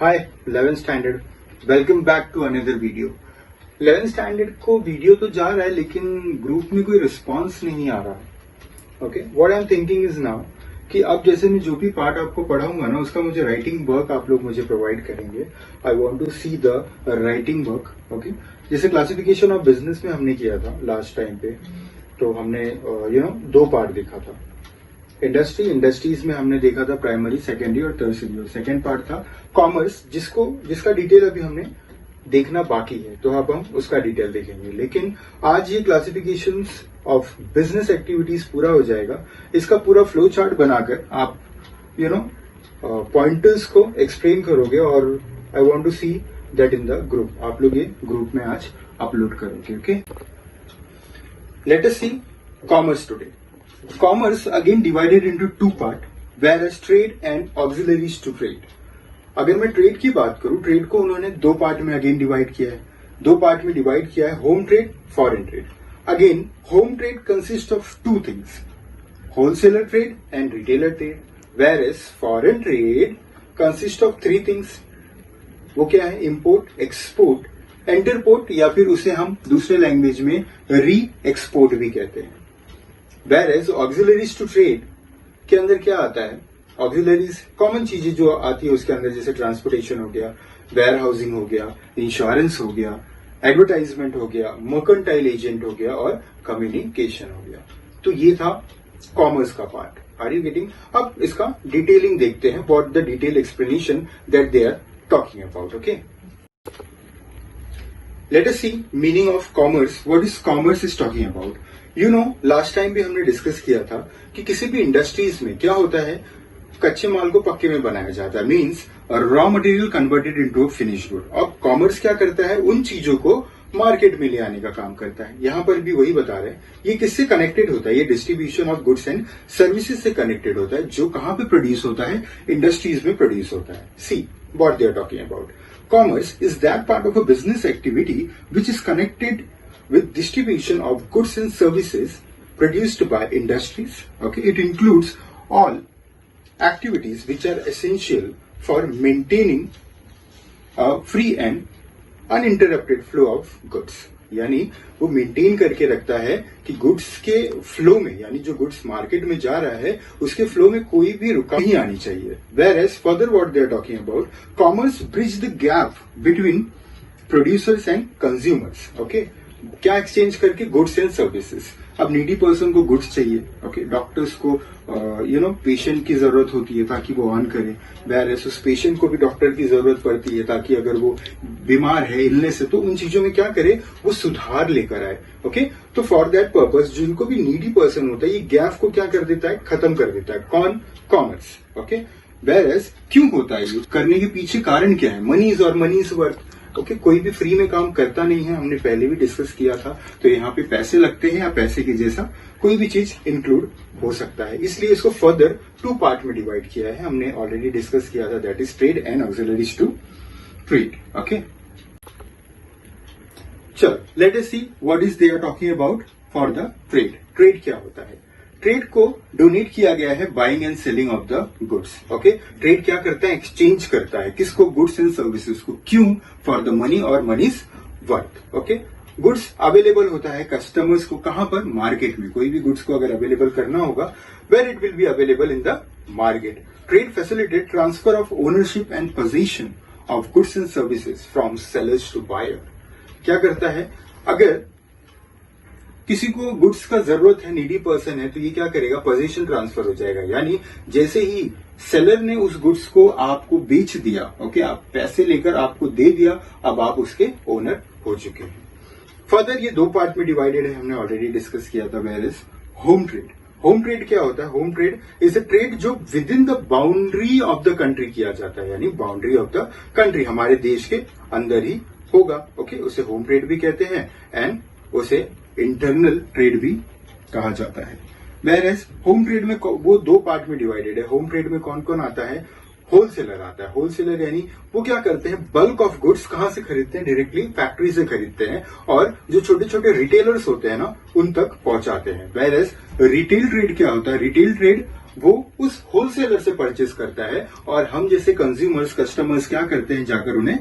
Hi 11th standard, welcome back to another video. 11th standard को video तो जा रहा है लेकिन ग्रुप में कोई रिस्पांस नहीं आ रहा है। Okay, what I am thinking is now कि अब जैसे मैं जो भी पार्ट आपको पढ़ाऊंगा ना उसका मुझे राइटिंग वर्क आप लोग मुझे प्रोवाइड करेंगे। I want to see the writing work. Okay, जैसे क्लासिफिकेशन ऑफ बिजनेस में हमने किया था लास्ट टाइम पे, तो हमने दो पार्ट देखा था। इंडस्ट्रीज में हमने देखा था प्राइमरी, सेकेंडरी और टर्शियरी, और सेकेंड पार्ट था कॉमर्स जिसका डिटेल अभी हमने देखना बाकी है, तो अब हम उसका डिटेल देखेंगे। लेकिन आज ये क्लासिफिकेशन ऑफ बिजनेस एक्टिविटीज पूरा हो जाएगा। इसका पूरा फ्लो चार्ट बनाकर आप पॉइंटर्स को एक्सप्लेन करोगे और I want to see that in the group. आप लोग ये ग्रुप में आज अपलोड करोगे। Okay, let us see commerce today. Commerce again divided into two part, whereas trade and auxiliaries to trade. अगर मैं ट्रेड की बात करूं, ट्रेड को उन्होंने दो पार्ट में अगेन डिवाइड किया है। दो पार्ट में डिवाइड किया है, home trade, foreign trade. Again home trade consist of two things, wholesaler trade and retailer trade, whereas foreign trade consist of three things. वो क्या है? इंपोर्ट, एक्सपोर्ट, इंटरपोर्ट, या फिर उसे हम दूसरे लैंग्वेज में री एक्सपोर्ट भी कहते हैं। Whereas auxiliaries to trade के अंदर क्या आता है? ऑक्सिलरीज कॉमन चीजें जो आती है उसके अंदर, जैसे ट्रांसपोर्टेशन हो गया, वेयर हाउसिंग हो गया, इंश्योरेंस हो गया, एडवर्टाइजमेंट हो गया, मर्केंटाइल एजेंट हो गया और कम्युनिकेशन हो गया। तो ये था कॉमर्स का पार्ट। Are you getting? अब इसका डिटेलिंग देखते हैं, what the detail explanation that they are talking about. Okay, let us see meaning of commerce. What is commerce is talking about? Last time भी हमने डिस्कस किया था कि किसी भी इंडस्ट्रीज में क्या होता है, कच्चे माल को पक्के में बनाया जाता है, means raw material converted into finished good. अब कॉमर्स क्या करता है? उन चीजों को मार्केट में ले आने का काम करता है। यहां पर भी वही बता रहे हैं। ये किससे कनेक्टेड होता है? ये distribution of goods and services से कनेक्टेड होता है, जो कहां पे प्रोड्यूस होता है? इंडस्ट्रीज में प्रोड्यूस होता है। See what they are talking about. Commerce is that part of a business activity which is connected with distribution of goods and services produced by industries. Okay, it includes all activities which are essential for maintaining a free and uninterrupted flow of goods. यानी वो maintain करके रखता है कि goods के flow में, यानी जो गुड्स मार्केट में जा रहा है उसके फ्लो में कोई भी रुकावट नहीं आनी चाहिए। Whereas further what they are talking about, commerce bridge the gap between producers and consumers. Okay, क्या एक्सचेंज करके? Goods and services. अब नीडी पर्सन को गुड्स चाहिए, ओके, डॉक्टर्स को पेशेंट की जरूरत होती है ताकि वो अर्न करे, वेयरएज उस पेशेंट को भी डॉक्टर की जरूरत पड़ती है ताकि अगर वो बीमार है इलनेस से, तो उन चीजों में क्या करे? वो सुधार लेकर आए। ओके, तो फॉर दैट पर्पस जिनको भी नीडी पर्सन होता है, ये गैप को क्या कर देता है? खत्म कर देता है। कौन? कॉमर्स। ओके, वेयरएज क्यों होता है ये करने के पीछे कारण क्या है? मनीज और मनीज वर्थ। ओके, कोई भी फ्री में काम करता नहीं है, हमने पहले भी डिस्कस किया था। तो यहाँ पे पैसे लगते हैं या पैसे के जैसा कोई भी चीज इंक्लूड हो सकता है, इसलिए इसको फर्दर टू पार्ट में डिवाइड किया है। हमने ऑलरेडी डिस्कस किया था, that is trade and auxiliaries to trade. Okay, चलो let us see what is they are talking about for the trade. Trade क्या होता है? ट्रेड को डोनेट किया गया है buying and selling of the goods. Okay, trade क्या करता है? एक्सचेंज करता है। किसको? गुड्स एंड सर्विसेज को। क्यों? फॉर द मनी और मनीज वर्थ। ओके, गुड्स अवेलेबल होता है कस्टमर्स को कहां पर? मार्केट में। कोई भी गुड्स को अगर अवेलेबल करना होगा, where it will be available in the market. Trade facilitate transfer of ownership and position of goods and services from sellers to buyer. क्या करता है? अगर किसी को गुड्स का जरूरत है, नीडी पर्सन है, तो ये क्या करेगा? पोजीशन ट्रांसफर हो जाएगा। यानी जैसे ही सेलर ने उस गुड्स को आपको बेच दिया, ओके, आप पैसे लेकर आपको दे दिया, अब आप उसके ओनर हो चुके हैं। फर्दर ये दो पार्ट में डिवाइडेड है, हमने ऑलरेडी डिस्कस किया था। Where is home trade. Home trade क्या होता है? Home trade is a trade जो within the boundary of the country किया जाता है, यानी बाउंड्री ऑफ द कंट्री, हमारे देश के अंदर ही होगा। ओके, उसे होम ट्रेड भी कहते हैं एंड उसे इंटरनल ट्रेड भी कहा जाता है। वेयरएज होम ट्रेड में वो दो पार्ट में डिवाइडेड है। होम ट्रेड में कौन कौन आता है? होलसेलर आता है। होलसेलर यानी वो क्या करते हैं? बल्क ऑफ गुड्स कहां से खरीदते हैं? डायरेक्टली फैक्ट्री से खरीदते हैं और जो छोटे छोटे रिटेलर्स होते हैं ना, उन तक पहुंचाते हैं। वेयरएज रिटेल ट्रेड क्या होता है? रिटेल ट्रेड वो उस होलसेलर से परचेस करता है और हम जैसे कंज्यूमर्स कस्टमर्स क्या करते हैं, जाकर उन्हें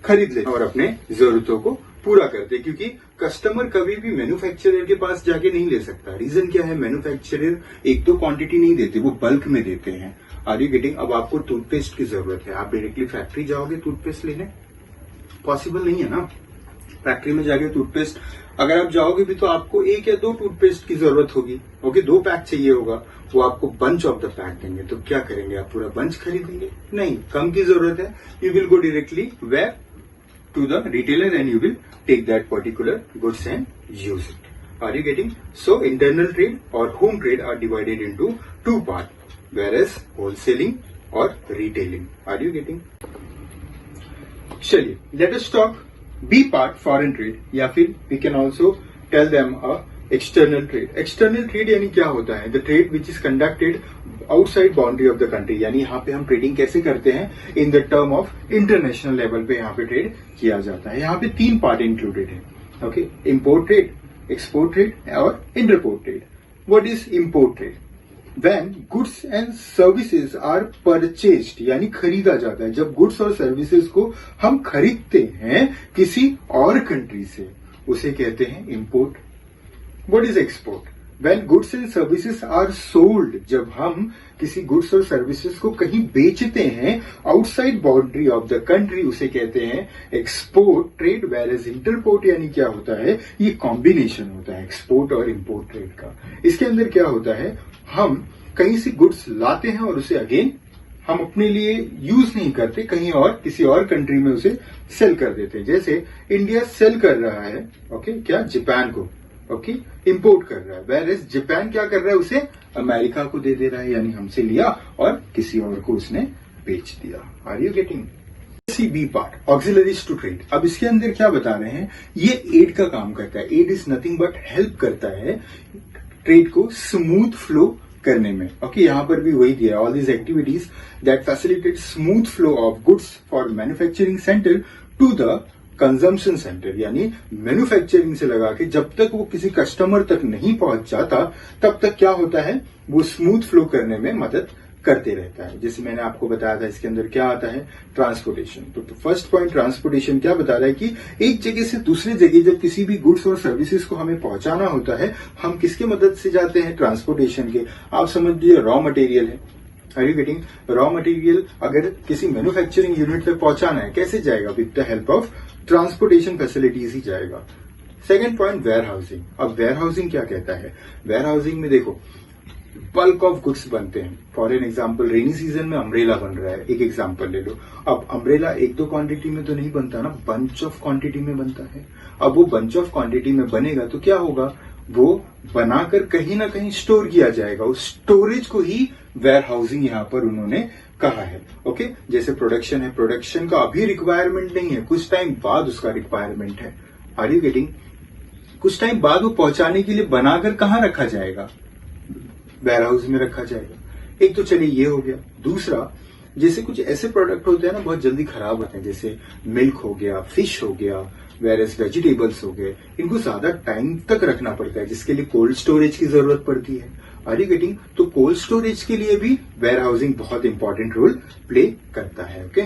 खरीद लेते हैं और अपने जरूरतों को पूरा करते हैं, क्योंकि कस्टमर कभी भी मैन्युफैक्चरर के पास जाके नहीं ले सकता। रीजन क्या है, मैन्युफैक्चरर एक तो क्वांटिटी नहीं देते, वो बल्क में देते हैं। Are you getting? अब आपको टूथपेस्ट की जरूरत है, आप डायरेक्टली फैक्ट्री जाओगे टूथपेस्ट लेने? पॉसिबल नहीं है ना। फैक्ट्री में जाके टूथपेस्ट अगर आप जाओगे भी तो आपको 1 या 2 टूथपेस्ट की जरूरत होगी, ओके, 2 पैक चाहिए होगा, वो आपको बंच ऑफ द पैक देंगे। तो क्या करेंगे, आप पूरा बंच खरीदेंगे? नहीं, कम की जरूरत है, you will go directly where to the retailer and you will take that particular goods and use it. Are you getting? So internal trade or home trade are divided into 2 parts, whereas wholesaling or retailing. Are you getting? चलिए, let us talk B part, foreign trade, या फिर we can also tell them a external trade. External trade यानी क्या होता है? The trade which is conducted outside boundary of the country, यानी यहाँ पे हम ट्रेडिंग कैसे करते हैं, in the term of international level पे यहाँ पे ट्रेड किया जाता है। यहाँ पे 3 पार्ट इंक्लूडेड है, okay, import trade, export trade और entrepot trade. What is import trade? When goods and services are purchased, यानी खरीदा जाता है। जब गुड्स और सर्विसेज को हम खरीदते हैं किसी और कंट्री से, उसे कहते हैं import. What is export? When goods and services are sold, जब हम किसी गुड्स और सर्विसेज को कहीं बेचते हैं outside boundary of the country, उसे कहते हैं एक्सपोर्ट ट्रेड। वेयरएज इंटरपोर्ट यानी क्या होता है, ये कॉम्बिनेशन होता है एक्सपोर्ट और इंपोर्ट ट्रेड का। इसके अंदर क्या होता है, हम कहीं से गुड्स लाते हैं और उसे अगेन हम अपने लिए यूज नहीं करते, कहीं और किसी और कंट्री में उसे सेल कर देते हैं। जैसे इंडिया सेल कर रहा है, ओके, क्या, जापान को, ओके, इंपोर्ट कर रहा है, वेयरएज जापान क्या कर रहा है, उसे अमेरिका को दे दे रहा है, यानी हमसे लिया और किसी और को उसने बेच दिया। Are you getting? B part, auxiliaries to trade. अब इसके अंदर क्या बता रहे हैं, ये एड का काम करता है। Aid is nothing but help करता है ट्रेड को स्मूथ फ्लो करने में। ओके, यहां पर भी वही दिया, all these activities that facilitate smooth flow of goods for manufacturing center to the consumption center, यानी मैन्युफैक्चरिंग से लगा के जब तक वो किसी कस्टमर तक नहीं पहुंच जाता तब तक क्या होता है, वो स्मूथ फ्लो करने में मदद करते रहता है। जैसे मैंने आपको बताया था, इसके अंदर क्या आता है, ट्रांसपोर्टेशन। तो फर्स्ट पॉइंट ट्रांसपोर्टेशन क्या बता रहा है कि एक जगह से दूसरी जगह जब किसी भी गुड्स और सर्विसेज को हमें पहुंचाना होता है, हम किसके मदद से जाते हैं, ट्रांसपोर्टेशन के। आप समझ लीजिए रॉ मटेरियल है, are you getting? Raw material अगर किसी मैन्युफैक्चरिंग यूनिट तक पहुंचाना है, कैसे जाएगा, with the help of transportation facilities ही जाएगा। Second point, warehousing. अब वेयर हाउसिंग क्या कहता है, वेयर हाउसिंग में देखो बल्क ऑफ गुड्स बनते हैं। For an example, rainy season में अम्ब्रेला बन रहा है, एक एग्जाम्पल ले लो। अब अम्ब्रेला 1-2 क्वांटिटी में तो नहीं बनता ना, बंच ऑफ क्वांटिटी में बनता है। अब वो बंच ऑफ क्वांटिटी में बनेगा तो क्या होगा, वो बनाकर कहीं ना कहीं स्टोर किया जाएगा। उस स्टोरेज को ही वेयर हाउसिंग यहां पर उन्होंने कहा है। ओके, जैसे प्रोडक्शन है, प्रोडक्शन का अभी रिक्वायरमेंट नहीं है, कुछ टाइम बाद उसका रिक्वायरमेंट है। Are you getting? कुछ टाइम बाद वो पहुंचाने के लिए बनाकर कहां रखा जाएगा, वेयर हाउस में रखा जाएगा। एक तो चलिए ये हो गया। दूसरा, जैसे कुछ ऐसे प्रोडक्ट होते हैं ना बहुत जल्दी खराब होते हैं, जैसे मिल्क हो गया, फिश हो गया, वेयरएज वेजिटेबल्स हो गए, इनको ज्यादा टाइम तक रखना पड़ता है, जिसके लिए कोल्ड स्टोरेज की जरूरत पड़ती है। Are you getting? तो कोल्ड स्टोरेज के लिए भी वेयर हाउसिंग बहुत इंपॉर्टेंट रोल प्ले करता है। ओके,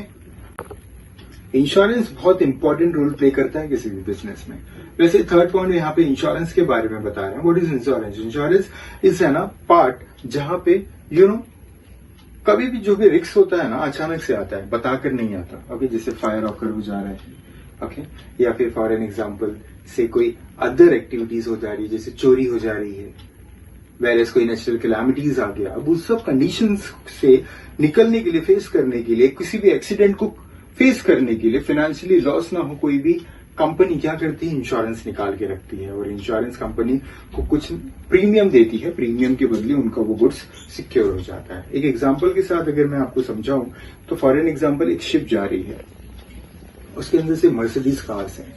इंश्योरेंस बहुत इंपॉर्टेंट रोल प्ले करता है किसी भी बिजनेस में। वैसे थर्ड पॉइंट यहाँ पे इंश्योरेंस के बारे में बता रहे हैं। What is insurance? Insurance is है ना पार्ट जहां पे यू नो कभी भी जो भी रिस्क होता है ना अचानक से आता है, बताकर नहीं आता। ओके, जैसे फायर ऑकर हो जा रहा है, ओके, या फिर फॉर एन एग्जाम्पल से कोई अदर एक्टिविटीज हो जा रही है, जैसे चोरी हो जा रही है, वेरएस कोई नेचुरल कैलामिटीज आ गया। अब उस सब कंडीशंस से निकलने के लिए, फेस करने के लिए, किसी भी एक्सीडेंट को फेस करने के लिए, फाइनेंशियली लॉस ना हो कोई भी, कंपनी क्या करती है, इंश्योरेंस निकाल के रखती है और इंश्योरेंस कंपनी को कुछ प्रीमियम देती है, प्रीमियम के बदले उनका वो गुड्स सिक्योर हो जाता है। एक एग्जांपल के साथ अगर मैं आपको समझाऊं तो फॉर एन एग्जांपल एक शिप जा रही है, उसके अंदर से मर्सिडीज कार्स हैं।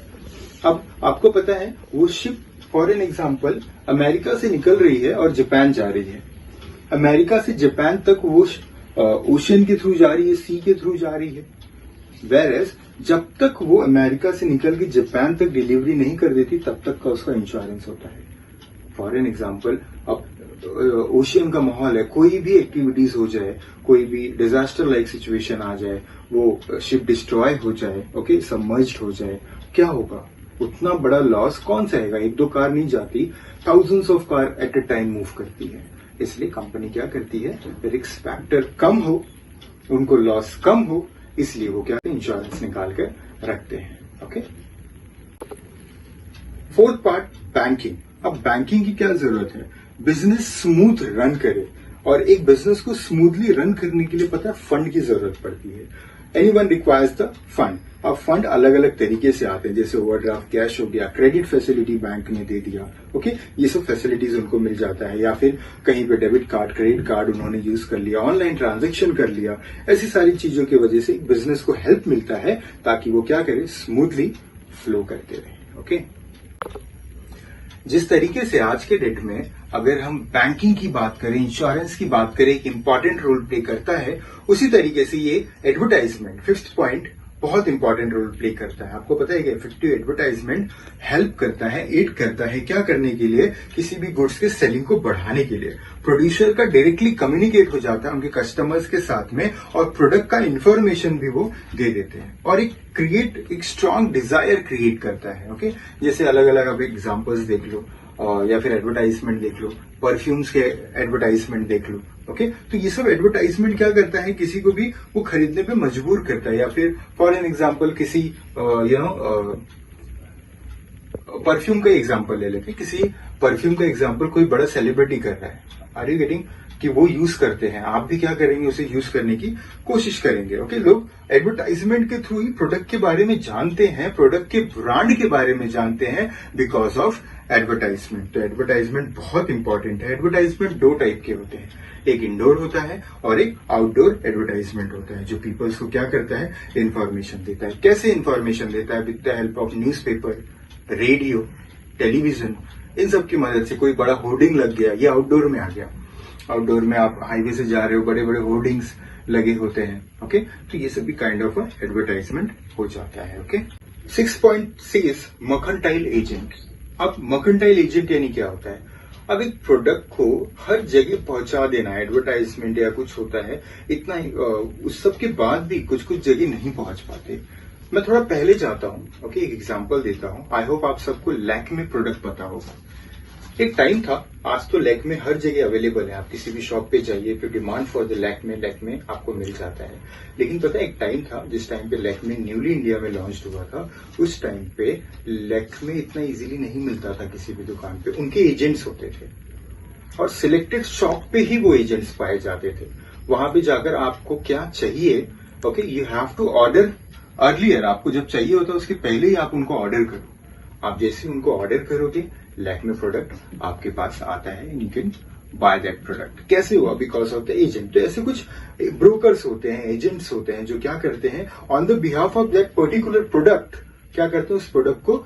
अब आपको पता है वो ship for an example America से निकल रही है और जापान जा रही है। अमेरिका से जापान तक वो ओशन के थ्रू जा रही है, सी के थ्रू जा रही है। वेरएज जब तक वो अमेरिका से निकल के जापान तक डिलीवरी नहीं कर देती तब तक का उसका इंश्योरेंस होता है। फॉर एन एग्जाम्पल, अब ओशियन का माहौल है, कोई भी एक्टिविटीज हो जाए, कोई भी डिजास्टर लाइक सिचुएशन आ जाए, वो शिप डिस्ट्रॉय हो जाए, ओके, सबमर्ज्ड हो जाए, क्या होगा? उतना बड़ा लॉस कौन सहेगा? एक दो कार नहीं जाती, thousands of car at a time move करती है। इसलिए कंपनी क्या करती है, रिस्क फैक्टर कम हो, उनको लॉस कम हो, इसलिए वो क्या इंश्योरेंस निकाल कर रखते हैं। Okay, fourth part, banking. अब बैंकिंग की क्या जरूरत है? बिजनेस स्मूथ रन करे, और एक बिजनेस को स्मूथली रन करने के लिए पता है फंड की जरूरत पड़ती है। Anyone requires the fund. अब फंड अलग अलग तरीके से आते हैं, जैसे ओवरड्राफ्ट कैश हो गया, क्रेडिट फैसिलिटी बैंक ने दे दिया, ओके, ये सब फैसिलिटीज उनको मिल जाता है, या फिर कहीं पे डेबिट कार्ड, क्रेडिट कार्ड उन्होंने यूज कर लिया, ऑनलाइन ट्रांजैक्शन कर लिया। ऐसी सारी चीजों की वजह से बिजनेस को हेल्प मिलता है ताकि वो क्या करे, स्मूथली फ्लो करते रहे। ओके, जिस तरीके से आज के डेट में अगर हम बैंकिंग की बात करें, इंश्योरेंस की बात करें, एक इंपॉर्टेंट रोल प्ले करता है, उसी तरीके से ये एडवर्टाइजमेंट, फिफ्थ पॉइंट, बहुत इंपॉर्टेंट रोल प्ले करता है। आपको पता है कि इफेक्टिव एडवर्टाइजमेंट हेल्प करता है, एड करता है, क्या करने के लिए, किसी भी गुड्स के सेलिंग को बढ़ाने के लिए। प्रोड्यूसर का डायरेक्टली कम्युनिकेट हो जाता है उनके कस्टमर्स के साथ में, और प्रोडक्ट का इंफॉर्मेशन भी वो दे देते हैं, और एक स्ट्रॉन्ग डिजायर क्रिएट करता है। ओके, जैसे अलग अलग आप एग्जांपल्स देख लो, या फिर एडवर्टाइजमेंट देख लो, परफ्यूम्स के एडवर्टाइजमेंट देख लो। ओके, तो ये सब एडवर्टाइजमेंट क्या करता है, किसी को भी वो खरीदने पे मजबूर करता है। या फिर फॉर एन एग्जांपल किसी परफ्यूम का एग्जांपल ले लेते हैं, किसी परफ्यूम का एग्जांपल कोई बड़ा सेलिब्रिटी कर रहा है, आर यू गेटिंग, कि वो यूज करते हैं, आप भी क्या करेंगे, उसे यूज करने की कोशिश करेंगे। ओके, लोग एडवर्टाइजमेंट के थ्रू ही प्रोडक्ट के बारे में जानते हैं, प्रोडक्ट के ब्रांड के बारे में जानते हैं, बिकॉज ऑफ एडवर्टाइजमेंट। तो एडवर्टाइजमेंट बहुत इंपॉर्टेंट है। एडवर्टाइजमेंट दो टाइप के होते हैं, एक इंडोर होता है और एक आउटडोर एडवर्टाइजमेंट होता है, जो पीपल्स को क्या करता है, इंफॉर्मेशन देता है। कैसे इंफॉर्मेशन देता है? With the help of newspaper, radio, television, इन सब की मदद से। कोई बड़ा होर्डिंग लग गया, ये आउटडोर में आ गया। आउटडोर में आप हाईवे से जा रहे हो, बड़े बड़े होर्डिंग्स लगे होते हैं। ओके, तो ये सभी काइंड ऑफ एडवर्टाइजमेंट हो जाता है। Okay, 6.6 mercantile agent. अब मर्केंटाइल एजेंट यानी क्या होता है? अब एक प्रोडक्ट को हर जगह पहुंचा देना, एडवर्टाइजमेंट या कुछ होता है, इतना ही, उस सब के बाद भी कुछ कुछ जगह नहीं पहुंच पाते। मैं थोड़ा पहले जाता हूँ। ओके, एक एग्जांपल देता हूँ। आई होप आप सबको लैक्मे प्रोडक्ट पता होगा। एक टाइम था, आज तो लैक्मे हर जगह अवेलेबल है, आप किसी भी शॉप पे जाइए, फिर डिमांड फॉर द लैक्मे आपको मिल जाता है। लेकिन पता है, एक टाइम था जिस टाइम पे लैक्मे न्यूली इंडिया में लॉन्च हुआ था, उस टाइम पे लैक्मे इतना इजीली नहीं मिलता था किसी भी दुकान पे। उनके एजेंट्स होते थे, और सिलेक्टेड शॉप पे ही वो एजेंट्स पाए जाते थे। वहां पे जाकर आपको क्या चाहिए, okay, you have to order earlier. आपको जब चाहिए होता है उसके पहले ही आप उनको ऑर्डर करो। आप जैसे उनको ऑर्डर करोगे, लैक्मे प्रोडक्ट आपके पास आता है, and you can by that product. कैसे हुआ? Because of the agent. तो ऐसे कुछ ब्रोकर्स होते हैं, एजेंट्स होते हैं, जो क्या करते हैं, on the behalf of that particular product क्या करते हैं, उस प्रोडक्ट को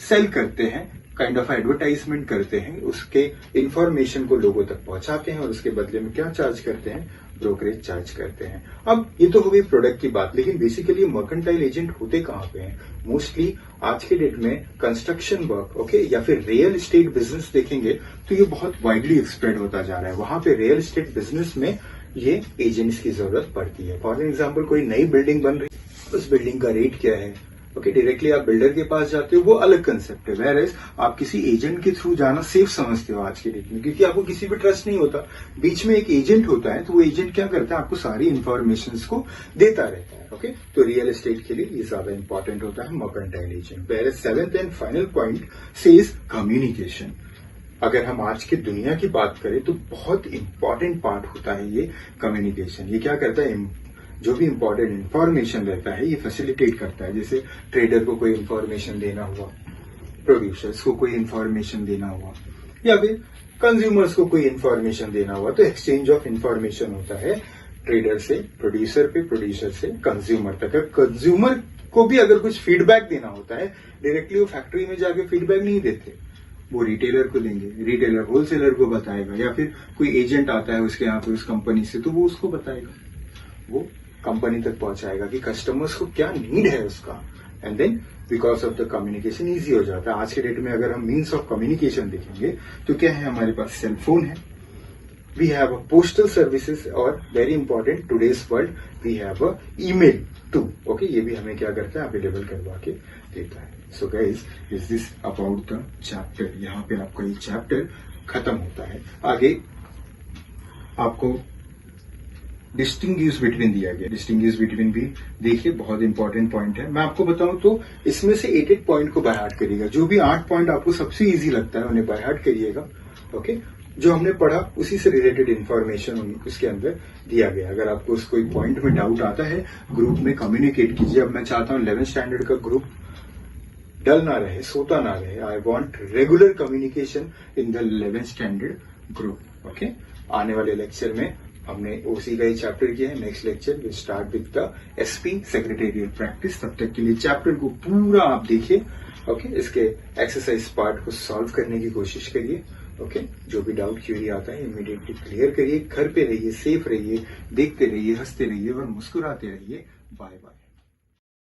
सेल करते हैं, काइंड ऑफ एडवर्टाइजमेंट करते हैं, उसके इंफॉर्मेशन को लोगों तक पहुंचाते हैं, और उसके बदले में क्या चार्ज करते हैं, ब्रोकरेज चार्ज करते हैं। अब ये तो हो गई प्रोडक्ट की बात, लेकिन बेसिकली मर्केंटाइल एजेंट होते कहां पे हैं? मोस्टली आज के डेट में कंस्ट्रक्शन वर्क, ओके, या फिर रियल एस्टेट बिजनेस देखेंगे तो ये बहुत वाइडली स्प्रेड होता जा रहा है। वहां पे रियल एस्टेट बिजनेस में ये एजेंट्स की जरूरत पड़ती है। फॉर एग्जाम्पल, कोई नई बिल्डिंग बन रही है, उस बिल्डिंग का रेट क्या है, ओके, डायरेक्टली आप बिल्डर के पास जाते हो, वो अलग कंसेप्ट है। वेयर एज आप किसी एजेंट के थ्रू जाना सेफ समझते हो आज के डेट में, क्योंकि आपको किसी पे ट्रस्ट नहीं होता। बीच में एक एजेंट होता है, तो वो एजेंट क्या करता है, आपको सारी इंफॉर्मेशन को देता रहता है। ओके, तो रियल एस्टेट के लिए ये ज्यादा इंपॉर्टेंट होता है mercantile agent. Whereas seventh and final point says communication. अगर हम आज की दुनिया की बात करें तो बहुत इंपॉर्टेंट पार्ट होता है ये कम्युनिकेशन। ये क्या करता है, जो भी इंपॉर्टेंट इंफॉर्मेशन रहता है ये फैसिलिटेट करता है। जैसे ट्रेडर को कोई इंफॉर्मेशन देना हुआ, प्रोड्यूसर्स को कोई इंफॉर्मेशन देना हुआ, या फिर कंज्यूमर्स को कोई इंफॉर्मेशन देना हुआ, तो एक्सचेंज ऑफ इंफॉर्मेशन होता है ट्रेडर से प्रोड्यूसर पे, प्रोड्यूसर से कंज्यूमर तक। कंज्यूमर को भी अगर कुछ फीडबैक देना होता है, डायरेक्टली वो फैक्ट्री में जाके फीडबैक नहीं देते, वो रिटेलर को देंगे, रिटेलर होलसेलर को बताएगा, या फिर कोई एजेंट आता है उसके यहाँ पे उस कंपनी से, तो वो उसको बताएगा, वो कंपनी तक पहुंचाएगा कि कस्टमर्स को क्या नीड है उसका, and then because of the communication easy हो जाता है। आज के डेट में अगर हम मीन्स ऑफ कम्युनिकेशन देखेंगे तो क्या है, हमारे पास सेलफोन है, we have a postal services और very important today's world we have a email too. Okay, ये भी हमें क्या करता है अवेलेबल करवा के देता है. So guys, is this about the chapter? यहाँ पे आपका ये चैप्टर खत्म होता है. आगे आपको डिस्टिंग्विश बिटवीन दिया गया. डिस्टिंग्विश बिटवीन भी देखिए बहुत इंपॉर्टेंट पॉइंट है. मैं आपको बताऊं तो इसमें से 8 पॉइंट को बाय हार्ट करिएगा. जो भी 8 पॉइंट आपको सबसे इजी लगता है उन्हें बाय हार्ट करिएगा. ओके, जो हमने पढ़ा उसी से रिलेटेड इंफॉर्मेशन उसके अंदर दिया गया. अगर आपको कोई पॉइंट में डाउट आता है ग्रुप में कम्युनिकेट कीजिए. अब मैं चाहता हूं 11th स्टैंडर्ड का ग्रुप डल ना रहे, सोता ना रहे. I want regular communication in the 11th standard group. Okay, आने वाले लेक्चर में हमने ओसी का ही चैप्टर किया है. Next lecture will start with the SP secretarial practice. तब तक के लिए चैप्टर को पूरा आप देखिए. ओके, इसके एक्सरसाइज पार्ट को सॉल्व करने की कोशिश करिए. ओके, जो भी डाउट क्यूरी आता है इमीडिएटली क्लियर करिए. घर पे रहिए, सेफ रहिए, देखते रहिए, हंसते रहिए और मुस्कुराते रहिए. Bye bye.